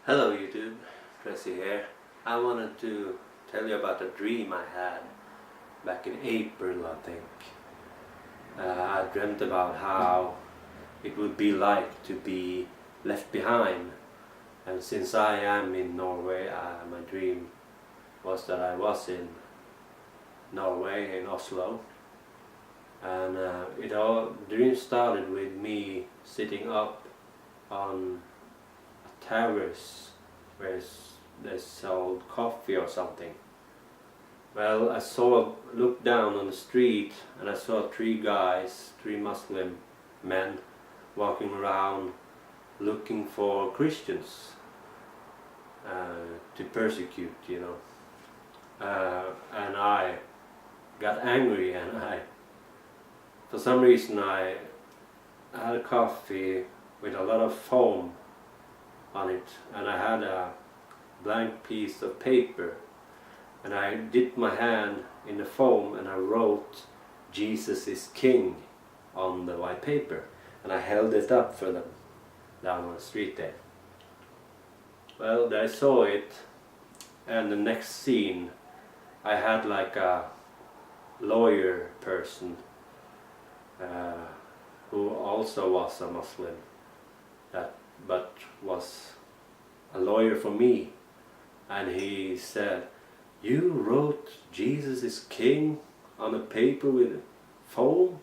Hello YouTube, Tracy here. I wanted to tell you about a dream I had back in April, I think. I dreamt about how it would be like to be left behind. And since I am in Norway, my dream was that I was in Norway, in Oslo. And the dream started with me sitting up on a terrace where they sold coffee or something. Well, I looked down on the street and I saw three Muslim men walking around looking for Christians to persecute, and I got angry and for some reason I had a coffee with a lot of foam on it, and I had a blank piece of paper, and I dipped my hand in the foam and I wrote "Jesus is King" on the white paper, and I held it up for them down on the street there. Well, they saw it, and the next scene I had like a lawyer person who also was a Muslim, but was a lawyer for me, and he said, "You wrote Jesus is King on a paper with foam?"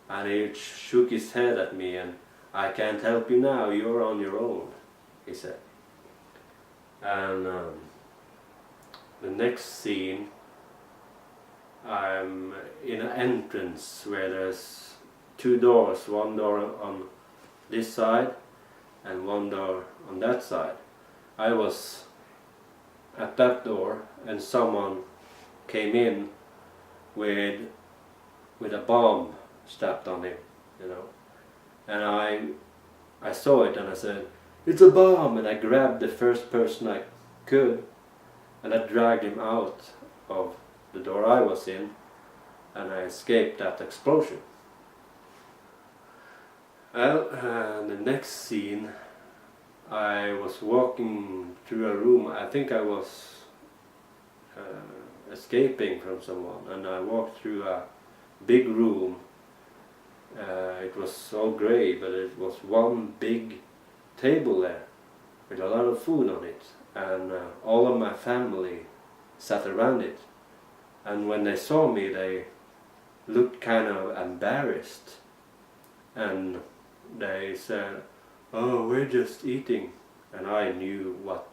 And he shook his head at me, and "I can't help you now, you're on your own," he said. And the next scene, I'm in an entrance where there's two doors, one door on this side and one door on that side. I was at that door and someone came in with a bomb strapped on him, and I saw it and I said, "It's a bomb," and I grabbed the first person I could and I dragged him out of the door I was in, and I escaped that explosion. Well, the next scene, I was walking through a room. I think I was escaping from someone, and I walked through a big room. It was all grey, but it was one big table there with a lot of food on it, and all of my family sat around it. And when they saw me, they looked kind of embarrassed, and they said, "Oh, we're just eating." And I knew what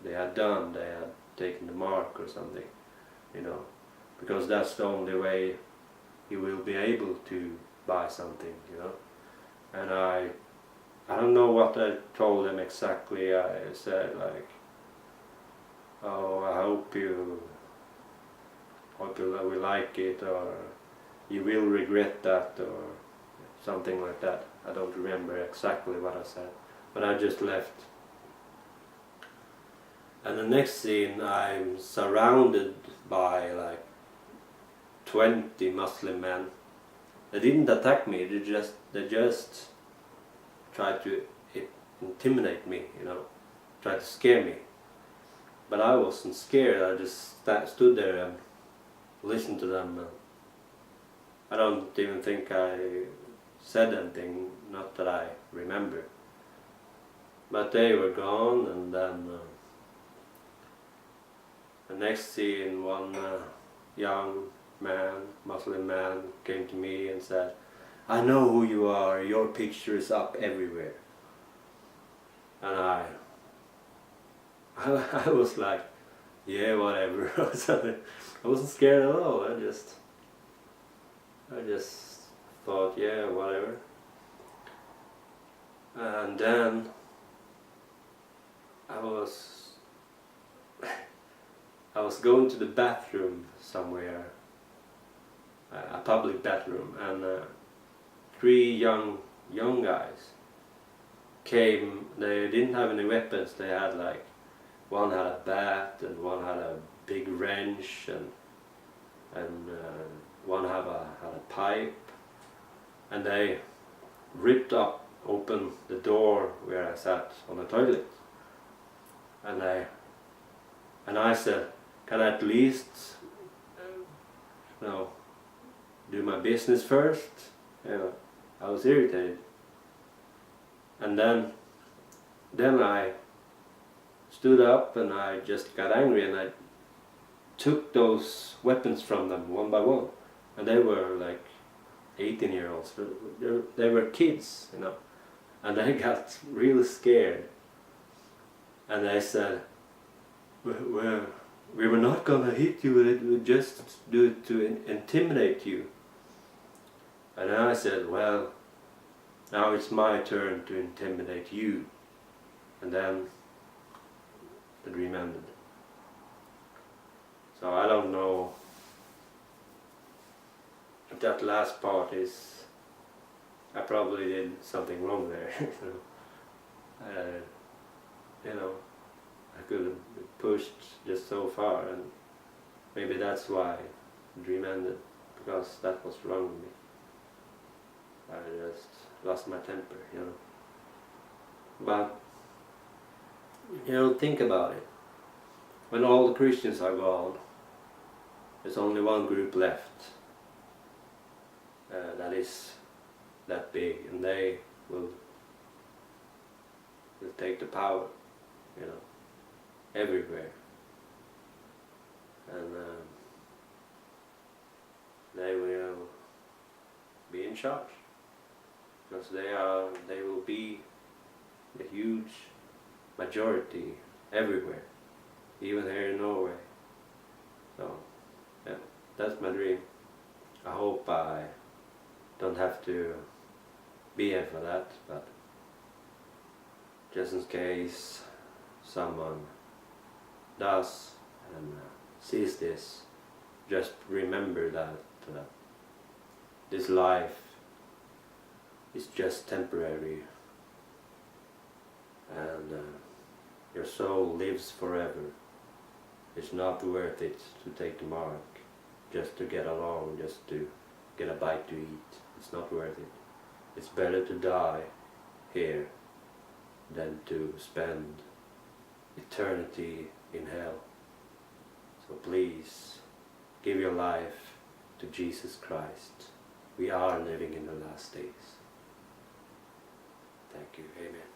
they had done. They had taken the mark or something, because that's the only way you will be able to buy something, And I don't know what I told them exactly. I said like, "Oh, I hope you will like it, or you will regret that," or something like that. I don't remember exactly what I said, but I just left. And the next scene, I'm surrounded by like 20 Muslim men. They didn't attack me, they just tried to intimidate me, tried to scare me. But I wasn't scared, I just stood there and listened to them. I don't even think I said anything, not that I remember. But they were gone, and then the next scene, one young man, Muslim man, came to me and said, "I know who you are, your picture is up everywhere." And I was like, "Yeah, whatever." I wasn't scared at all. I just thought, yeah, whatever. And then I was going to the bathroom somewhere, a public bathroom, and three young guys came. They didn't have any weapons. They had like, one had a bat and one had a big wrench, and one had a pipe, and they ripped open the door where I sat on the toilet, and I said, can I at least, you know, do my business first? You know, I was irritated. And then I stood up and I just got angry and I took those weapons from them one by one. And they were like 18-year-olds. They were kids, you know. And they got really scared. And they said, well, we were not gonna hit you, it would just do it to intimidate you. And I said, well, now it's my turn to intimidate you. And then the dream ended. So I don't know if that last part is, I probably did something wrong there. You know, I could have pushed just so far, and maybe that's why the dream ended, because that was wrong with me. I just lost my temper, you know. But, you know, think about it. When all the Christians are gone, there's only one group left that is that big, and they will take the power, you know, everywhere. And they will be in charge, because they will be the huge majority everywhere, even here in Norway. So yeah, that's my dream. I hope I don't have to be here for that, but just in case someone does and sees this, just remember that this life is just temporary, and your soul lives forever. It's not worth it to take the mark just to get along, just to get a bite to eat. It's not worth it. It's better to die here than to spend eternity in hell. So please, give your life to Jesus Christ. We are living in the last days. Thank you. Amen.